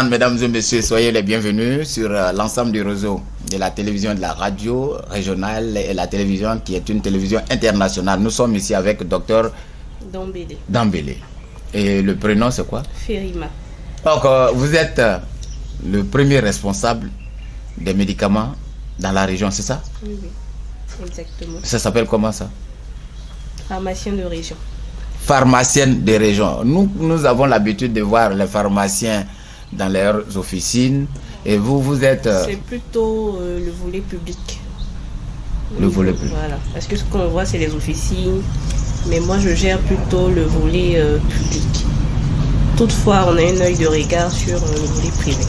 Mesdames et messieurs, soyez les bienvenus sur l'ensemble du réseau de la télévision et de la radio régionale et la télévision qui est une télévision internationale. Nous sommes ici avec Dr Dambélé. Et le prénom c'est quoi? Ferima. Donc vous êtes le premier responsable des médicaments dans la région, c'est ça? Oui, exactement. Ça s'appelle comment ça? Pharmacienne de région. Pharmacienne de région. Nous avons l'habitude de voir les pharmaciens dans leurs officines et vous êtes... C'est plutôt le volet public. Le volet public. Voilà, parce que ce qu'on voit c'est les officines, mais moi je gère plutôt le volet public. Toutefois, on a un œil de regard sur le volet privé.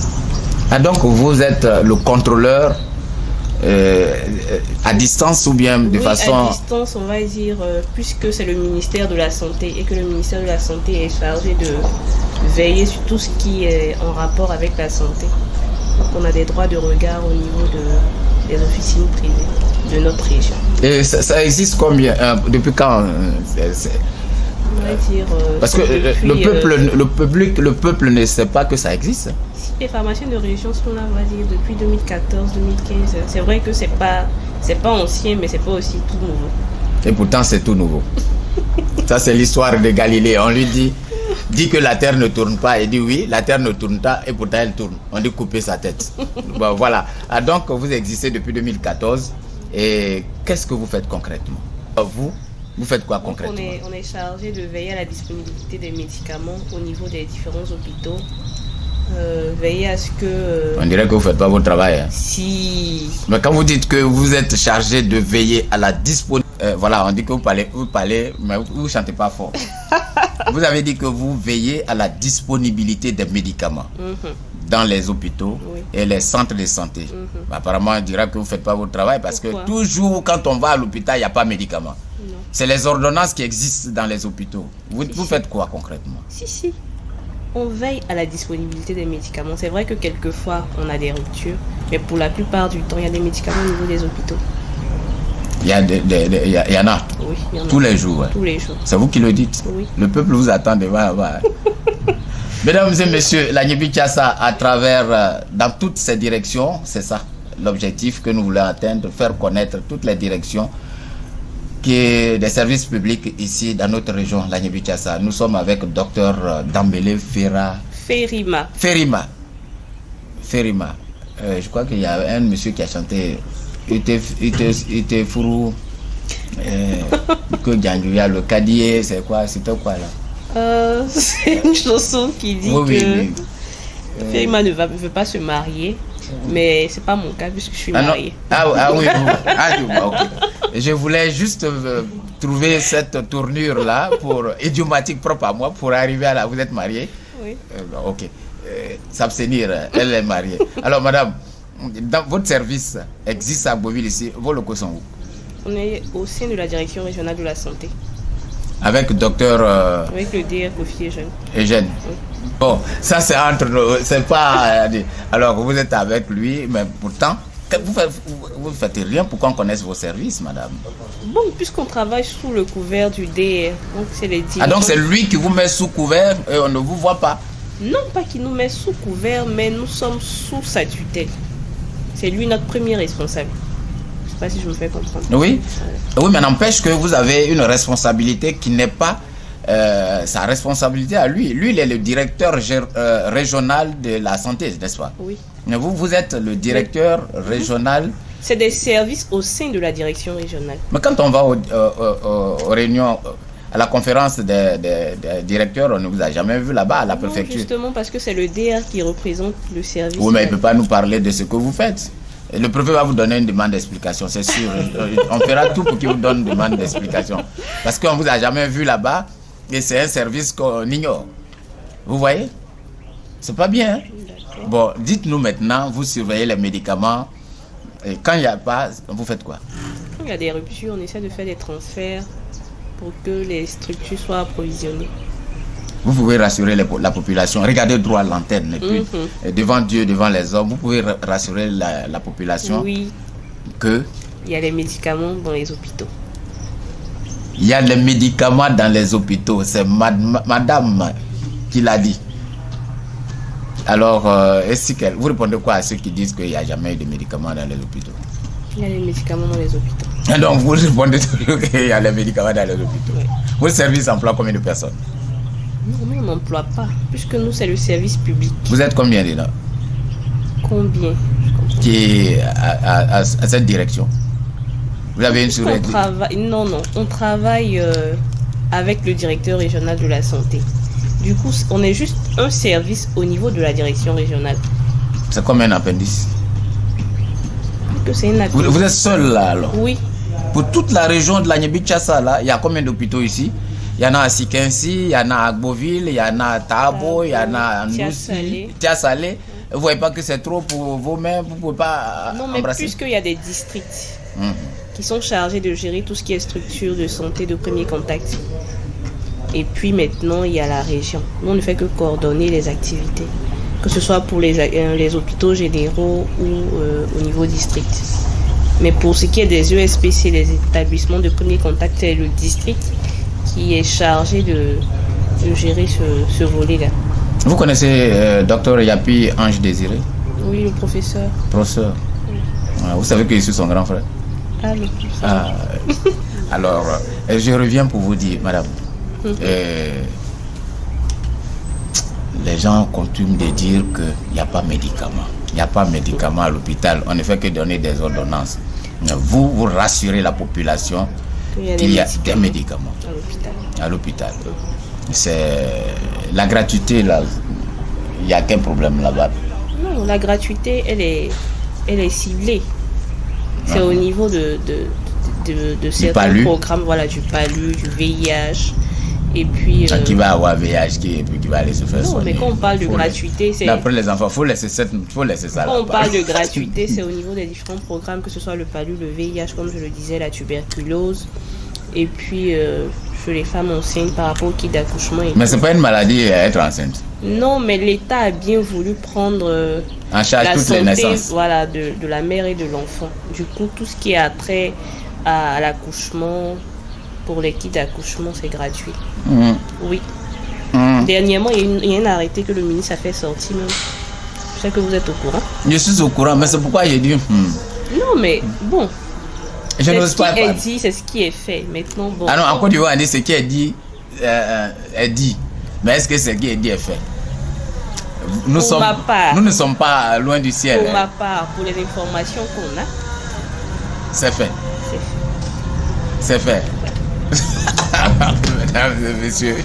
Ah donc vous êtes le contrôleur à distance ou bien de façon... à distance, on va dire, puisque c'est le ministère de la Santé et que le ministère de la Santé est chargé de veiller sur tout ce qui est en rapport avec la santé. Donc on a des droits de regard au niveau des officines privées de notre région. Et ça existe combien? Depuis quand On va dire, parce que le peuple ne sait pas que ça existe. Les pharmaciens de région sont là, on va dire, depuis 2014-2015. C'est vrai que c'est pas ancien, mais c'est pas aussi tout nouveau. Et pourtant c'est tout nouveau. Ça c'est l'histoire de Galilée. On lui dit que la terre ne tourne pas, et dit oui, la terre ne tourne pas, et pourtant elle tourne. On dit couper sa tête. Bon, voilà. Ah, donc vous existez depuis 2014, et qu'est-ce que vous faites concrètement? Vous faites quoi concrètement? On est chargé de veiller à la disponibilité des médicaments au niveau des différents hôpitaux. Veiller à ce que... On dirait que vous ne faites pas votre travail. Hein. Si... Mais quand vous dites que vous êtes chargé de veiller à la disponibilité... voilà, on dit que vous parlez, mais vous ne chantez pas fort. Vous avez dit que vous veillez à la disponibilité des médicaments dans les hôpitaux et les centres de santé. Apparemment, on dira que vous ne faites pas votre travail parce que toujours quand on va à l'hôpital, il n'y a pas de médicaments. C'est les ordonnances qui existent dans les hôpitaux. Vous faites quoi concrètement? Si. On veille à la disponibilité des médicaments. C'est vrai que quelquefois, on a des ruptures, mais pour la plupart du temps, il y a des médicaments au niveau des hôpitaux. Il y en a. Oui, il y en a. Tous les jours. Tous les jours. C'est vous qui le dites. Oui. Le peuple vous attend devant. Mesdames et messieurs, la Niébi-Kiassa, à travers, dans toutes ces directions, c'est ça l'objectif que nous voulons atteindre, faire connaître toutes les directions des services publics ici dans notre région, la Niébi-Kiassa. Nous sommes avec Dr Dambélé Ferima. Je crois qu'il y a un monsieur qui a chanté Ite Furu que Djanguia, le Kadié, c'est quoi? C'était quoi là? C'est une chanson qui dit que Ferima ne veut pas se marier. Mais c'est pas mon cas puisque je suis mariée. Oui. Okay. Je voulais juste trouver cette tournure là pour idiomatique propre à moi pour arriver à là. Vous êtes mariée? Oui. Ok. S'abstenir, elle est mariée. Alors madame, dans votre service existe à Beauville ici, vos locaux sont où? On est au sein de la direction régionale de la santé. Avec docteur... Avec le DR Kofi Eugène. Oui. Bon, ça c'est entre nous, c'est pas... Alors vous êtes avec lui, mais pourtant, vous ne faites rien pour qu'on connaisse vos services, madame. Bon, puisqu'on travaille sous le couvert du DR, donc c'est les dirigeants. Ah donc c'est lui qui vous met sous couvert et on ne vous voit pas? Non, pas qu'il nous met sous couvert, mais nous sommes sous sa tutelle. C'est lui notre premier responsable. Je ne sais pas si je me fais comprendre. Oui, oui, mais n'empêche que vous avez une responsabilité qui n'est pas sa responsabilité à lui. Lui, il est le directeur régional de la santé, n'est-ce pas? Oui. Mais vous êtes le directeur régional. C'est des services au sein de la direction régionale. Mais quand on va aux réunions, à la conférence des directeurs, on ne vous a jamais vu là-bas à la préfecture. Justement parce que c'est le DR qui représente le service. Oui, mais il ne peut pas nous parler de ce que vous faites. Et le préfet va vous donner une demande d'explication, c'est sûr. On fera tout pour qu'il vous donne une demande d'explication. Parce qu'on ne vous a jamais vu là-bas et c'est un service qu'on ignore. Vous voyez? C'est pas bien. Hein? Bon, dites-nous maintenant, vous surveillez les médicaments. Et quand il n'y a pas, vous faites quoi? Quand il y a des ruptures, on essaie de faire des transferts pour que les structures soient approvisionnées. Vous pouvez rassurer la population. Regardez droit à l'antenne. Et puis, devant Dieu, devant les hommes, vous pouvez rassurer la population que... Il y a les médicaments dans les hôpitaux. Il y a les médicaments dans les hôpitaux. C'est madame qui l'a dit. Alors, vous répondez quoi à ceux qui disent qu'il n'y a jamais eu de médicaments dans les hôpitaux? Il y a des médicaments dans les hôpitaux. Et donc, vous répondez qu'il y a des médicaments dans les hôpitaux. Oui. Votre service emploie combien de personnes? Non, on n'emploie pas, puisque nous, c'est le service public. Vous êtes combien dedans? Combien? Qui est à cette direction? Vous avez une sous-régie? Non, on travaille avec le directeur régional de la santé. Du coup, on est juste un service au niveau de la direction régionale. C'est comme un appendice. Que c'est une appendice. Vous êtes seul là alors? Oui. Pour toute la région de la Niébi-Tchassa, là, il y a combien d'hôpitaux ici? Il y en a à Sikensi, il y en a à Agboville, il y en a à Tabo, il y en a à Noussi, Tiasalé. Vous ne voyez pas que c'est trop pour vous-même, vous ne pouvez pas non, mais embrasser? puisqu'il y a des districts qui sont chargés de gérer tout ce qui est structure de santé de premier contact. Et puis maintenant, il y a la région. Nous, on ne fait que coordonner les activités, que ce soit pour les hôpitaux généraux ou au niveau district. Mais pour ce qui est des ESPC, les établissements de premier contact, c'est le district qui est chargé de gérer ce volet-là. Vous connaissez Dr Yapi Ange Désiré? Oui, le professeur. Professeur. Vous savez que je suis son grand frère. Ah, le professeur. Alors, je reviens pour vous dire, madame, les gens coutument de dire qu'il n'y a pas de médicaments. Il n'y a pas de médicaments à l'hôpital. On ne fait que donner des ordonnances. Vous rassurez la population qu'il y a des médicaments à l'hôpital. C'est la gratuité, là, il n'y a qu'un problème là-bas. Non, la gratuité, elle est ciblée. C'est au niveau de certains programmes, voilà, du PALU, du VIH. Et puis, qui va avoir VIH qui va aller se faire soigner. Non, mais quand on parle de gratuité, c'est... Après les enfants, il faut laisser ça là. Quand on parle de gratuité, c'est au niveau des différents programmes, que ce soit le PALU, le VIH, comme je le disais, la tuberculose. Et puis, chez les femmes enceintes par rapport au kit d'accouchement. Mais ce n'est pas une maladie être enceinte. Non, mais l'État a bien voulu prendre en charge la toutes santé, les naissances. Voilà, de la mère et de l'enfant. Du coup, tout ce qui a trait à l'accouchement, pour les kits d'accouchement, c'est gratuit. Oui. Dernièrement, il y a un arrêté que le ministre a fait sortir. Même. Je sais que vous êtes au courant. Je suis au courant, mais c'est pourquoi j'ai dit... Non, mais bon. Je n'ose pas parler. C'est ce qui est fait. Maintenant, bon. Ah non, en Côte d'Ivoire, on dit ce qui est dit est dit. Mais est-ce que ce qui est dit est fait? Nous ne sommes pas loin du ciel. Pour ma part, pour les informations qu'on a, c'est fait. C'est fait. Mesdames et messieurs,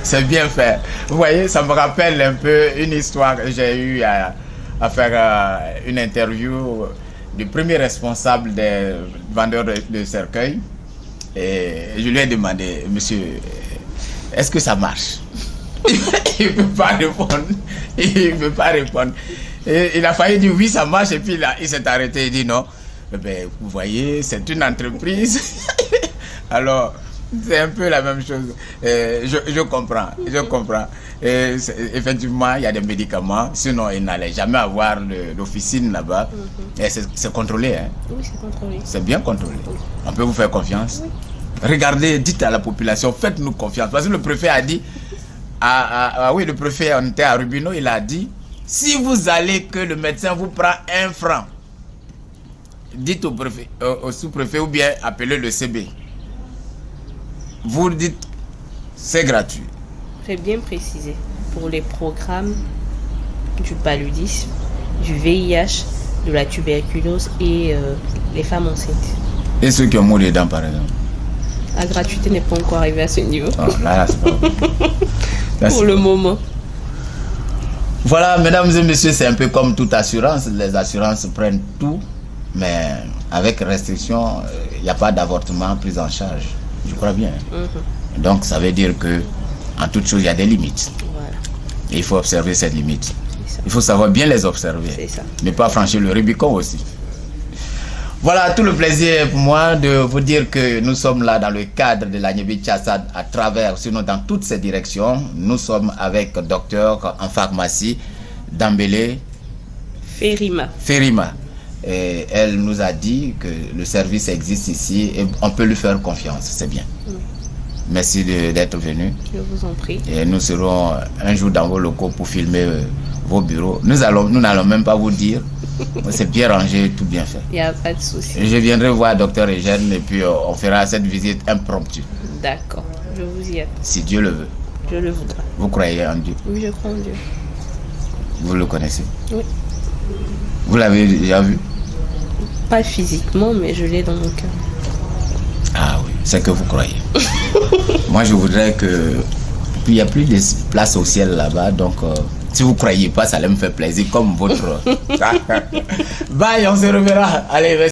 c'est bien fait. Vous voyez, ça me rappelle un peu une histoire que j'ai eu à faire une interview du premier responsable des vendeurs de cercueils. Et je lui ai demandé, monsieur, est-ce que ça marche? Il ne peut pas répondre. Il ne peut pas répondre. Et il a failli dire oui, ça marche. Et puis il s'est arrêté et dit non. Ben, vous voyez, c'est une entreprise. Alors, c'est un peu la même chose. Je comprends. Je comprends. Et effectivement, il y a des médicaments. Sinon, il n'allait jamais avoir l'officine là-bas. Et c'est contrôlé. Hein? Oui, c'est contrôlé. C'est bien contrôlé. On peut vous faire confiance. Oui. Regardez, dites à la population, faites-nous confiance. Parce que le préfet a dit, oui, le préfet, on était à Rubino, il a dit, si vous allez que le médecin vous prend 1 franc, dites au préfet, au sous-préfet ou bien appelez le CB. Vous dites, c'est gratuit. C'est bien précisé. Pour les programmes du paludisme, du VIH, de la tuberculose et les femmes enceintes. Et ceux qui ont mort dedans, par exemple? La gratuité n'est pas encore arrivée à ce niveau. Oh, là, c'est pas là, pour le moment. Voilà, mesdames et messieurs, c'est un peu comme toute assurance. Les assurances prennent tout, mais avec restriction, il n'y a pas d'avortement pris en charge. Je crois bien. Donc, ça veut dire que en toute chose, il y a des limites. Voilà. Et il faut observer ces limites. Il faut savoir bien les observer. C'est ça. Ne pas franchir le Rubicon aussi. Voilà, tout le plaisir pour moi de vous dire que nous sommes là dans le cadre de la Niébi-Tchassa à travers, sinon dans toutes ces directions. Nous sommes avec docteur en pharmacie, Dambélé Ferima. Et elle nous a dit que le service existe ici et on peut lui faire confiance. C'est bien. Merci d'être venu. Je vous en prie. Et nous serons un jour dans vos locaux pour filmer vos bureaux. Nous n'allons même pas vous dire. C'est bien rangé, tout bien fait. Il n'y a pas de souci. Je viendrai voir Dr Eugène et puis on fera cette visite impromptue. D'accord, je vous y attends. Si Dieu le veut. Je le voudrais. Vous croyez en Dieu? Oui, je crois en Dieu. Vous le connaissez? Oui. Vous l'avez déjà vu? Pas physiquement, mais je l'ai dans mon cœur. Ah oui, c'est que vous croyez. Moi, je voudrais que... Il n'y a plus de place au ciel là-bas, donc si vous ne croyez pas, ça allait me faire plaisir, comme votre... Bye, on se reverra. Allez, restez.